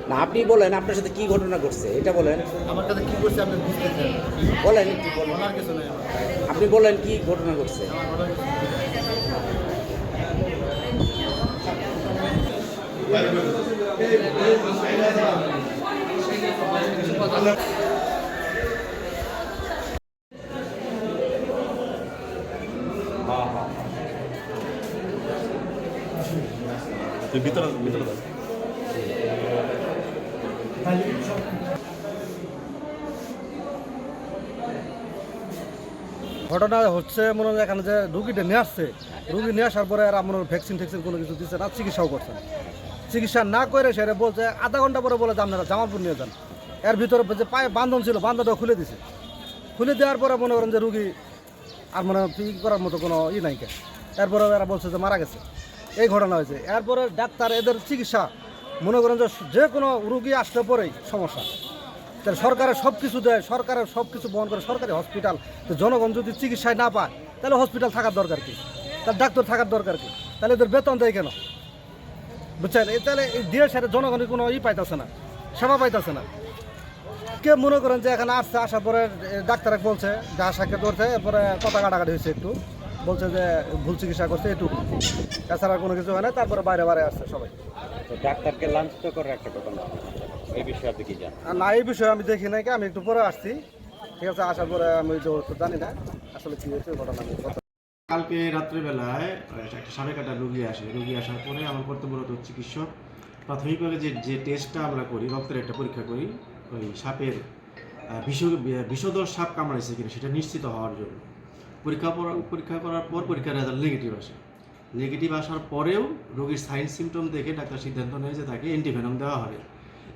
না, আপনি বলেন আপনার সাথে কি ঘটনা ঘটছে এটা বলেন। আমার কাছে কি করছে আপনি বুঝতেছেন? বলেন একটু বলেন। বলার কিছু নেই আমার। আপনি বলেন কি ঘটনা ঘটছে। আমার বলার কিছু নেই। ভিতরে ভিতরে ঘটনা হচ্ছে মনে হয় এখানে যে রুগীটা নিয়ে আসছে, রুগী নিয়ে আসার পরে আর মনে হয় ভ্যাকসিন কোনো কিছু দিচ্ছে না, চিকিৎসাও করছে না। চিকিৎসা না করে সেটা বলছে আধা ঘন্টা পরে বলে যে আপনারা জামালপুর নিয়ে যান। এর ভিতরে যে পায়ে বান্ধন ছিল বান্ধনটাও খুলে দিছে। খুলে দেওয়ার পরে মনে করেন যে রুগী আর মনে করার মতো কোনো নাই কে। এরপরে এরা বলছে যে মারা গেছে। এই ঘটনা হয়েছে। এরপরে ডাক্তার এদের চিকিৎসা মনে করেন যে কোনো রুগী আসলে পরেই সমস্যা। তাহলে সরকারের সব কিছু দেয়, সরকারের সব কিছু বহন করে সরকারি হসপিটাল। তো জনগণ যদি চিকিৎসায় না পায় তাহলে হসপিটাল থাকার দরকার কি, তাহলে ডাক্তার থাকার দরকার কি, তাহলে এদের বেতন দেয় কেন? বুঝছেন? তাহলে এই দিয়ে সেটা জনগণের কোনো পাইতেছে না, সেবা পাইতেছে না। কে মনে করেন যে এখানে আসছে, আসার পরে ডাক্তার বলছে যে আশাকে ধরছে, এরপরে কথা কাটাকাটি হয়েছে, একটু বলছে যে ভুল চিকিৎসা করছে এটুকু, এছাড়া কোনো কিছু হয় না। তারপরে বাইরে আসছে সবাই। ডাক্তারকে লাঞ্ছিত করার একটা ঘটনা, এই বিষয়ে আপনি কি জানেন? না, এই বিষয়ে আমি দেখি নাই, আমি একটু পরে আসছি। ঠিক আছে, আসার পরে আমি তো জানি না আসলে কি হয়েছে ঘটনা। কালকে রাত্রেবেলায় একটা সাপে কাটা রুগী আসে। রুগী আসার পরে আমার কর্তব্যরত চিকিৎসক প্রাথমিকভাবে যে টেস্টটা আমরা করি, রক্তের একটা পরীক্ষা করি, ওই সাপের বিষধর সাপ কামড়াইছে কিনা সেটা নিশ্চিত হওয়ার জন্য পরীক্ষা করার পর পরীক্ষার রেজাল্ট নেগেটিভ আসে। নেগেটিভ আসার পরেও রোগীর সাইন সিমটম দেখে ডাক্তার সিদ্ধান্ত নেয় যে তাকে অ্যান্টিভেনম দেওয়া হবে,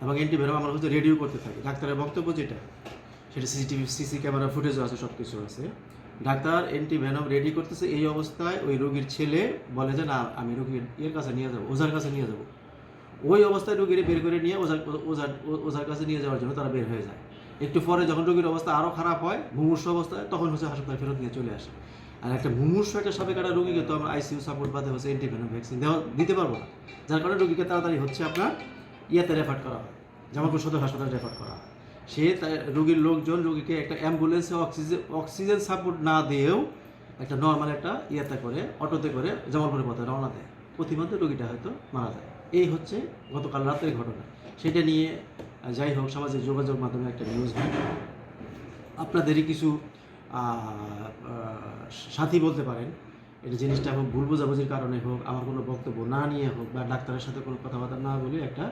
এবং অ্যান্টিভেনম আমরা হচ্ছে রেডিও করতে থাকি। ডাক্তারের বক্তব্য যেটা, সেটা সিসি ক্যামেরা ফুটেজও আছে, সব কিছু আছে। ডাক্তার অ্যান্টিভেনম রেডি করতেছে, এই অবস্থায় ওই রোগীর ছেলে বলে যে না আমি রোগীর কাছে নিয়ে যাবো, ওঝার কাছে নিয়ে যাবো। ওই অবস্থায় রোগীর বের করে নিয়ে ওঝার কাছে নিয়ে যাওয়ার জন্য তারা বের হয়ে যায়। একটু পরে যখন রোগীর অবস্থা আরও খারাপ হয়, মুমূর্ষু অবস্থায়, তখন হচ্ছে হাসপাতালে ফেরত নিয়ে চলে আসে। আর একটা মুমূর্ষু একটা সাপে কাটা রোগীকে তো আমরা আইসিইউ সাপোর্ট বাদে হচ্ছে অ্যান্টিভেনম ভ্যাকসিন দিতে পারবো না, যার কারণে রোগীকে তাড়াতাড়ি হচ্ছে আপনার রেফার করা হয়, জামালপুর সদর হাসপাতালে রেফার করা হয়। সে রোগীর লোকজন রোগীকে একটা অ্যাম্বুলেন্সে অক্সিজেন সাপোর্ট না দিয়েও একটা নর্মাল একটা করে অটোতে করে জামালপুরের পথে রওনা দেয়। প্রতিমধ্যে রোগীটা হয়তো মারা যায়। এই হচ্ছে গতকাল রাতের ঘটনা। সেটা নিয়ে যাই হোক সামাজিক যোগাযোগ মাধ্যমে একটা নিউজ হয়। আপনাদেরই কিছু সাথী বলতে পারেন, এটা জিনিসটা হোক ভুল বোঝাবুঝির কারণে হোক, আমার কোনো বক্তব্য না নিয়ে হোক, বা ডাক্তারের সাথে কোনো কথাবার্তা না বলে একটা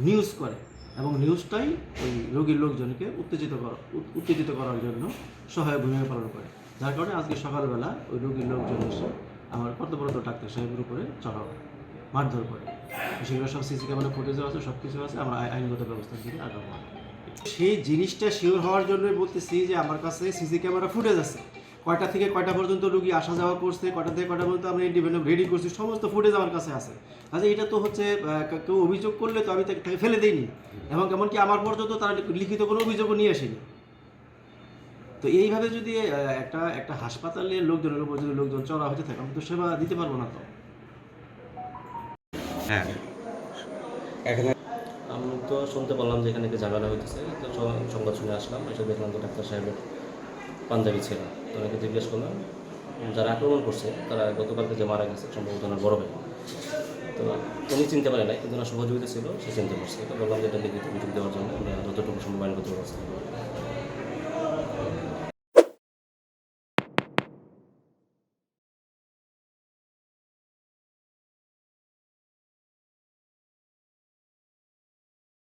নিউজ করে, এবং নিউজটাই ওই রোগীর লোকজনকে উত্তেজিত করার জন্য সহায়ক ভূমিকা পালন করে। যার কারণে আজকে সকালবেলা ওই রোগীর লোকজন এসে আমার কর্তব্যরত ডাক্তার সাহেবের উপরে চড়াও মারধর করে। সেগুলো সব সিসি ক্যামেরা ফুটেজও আছে, সব কিছু আছে। আমরা আইনগত ব্যবস্থার দিকে আগাবো। সেই জিনিসটা শিওর হওয়ার জন্যই বলতেছি যে আমার কাছে সিসি ক্যামেরা ফুটেজ আছে, কয়টা থেকে কয়টা পর্যন্ত রুগী আসা যাওয়া করছে, কয়টা থেকে কয়টা পর্যন্ত আমরা অ্যান্টিভেনম রেডি করছি, সমস্ত ফুটেজ আমার কাছে আছে। আচ্ছা, এটা তো হচ্ছে কেউ অভিযোগ করলে তো আমি তাকে ফেলে দিইনি, এবং এমনকি আমার পর্যন্ত তারা লিখিত কোনো অভিযোগও নিয়ে আসেনি। তো এইভাবে যদি একটা হাসপাতালের লোকজনের উপর যদি লোকজন চড়া হতে থাকে, আমি তো সেবা দিতে পারবো না। তো হ্যাঁ, আমি তো শুনতে পারলাম যে এখানে একটা ঝামেলা হইতেছে, তো সংবাদ শুনে আসলাম। এসে দেখলাম যে ডাক্তার সাহেবের পাঞ্জাবি ছিল। তো ওনাকে জিজ্ঞেস করলাম, যারা আক্রমণ করছে তারা গতকালকে যে মারা গেছে সম্ভবত ওনার বড় ভাই। তো উনি চিনতে পারে নাই, কিন্তু ওনার সহযোগিতা ছিল, সে চিনতে পারছে। তো বললাম যে এটা লিখিত অভিযোগ দেওয়ার জন্য আমরা যতটুকু সম্ভব আইনগত ব্যবস্থা করবো।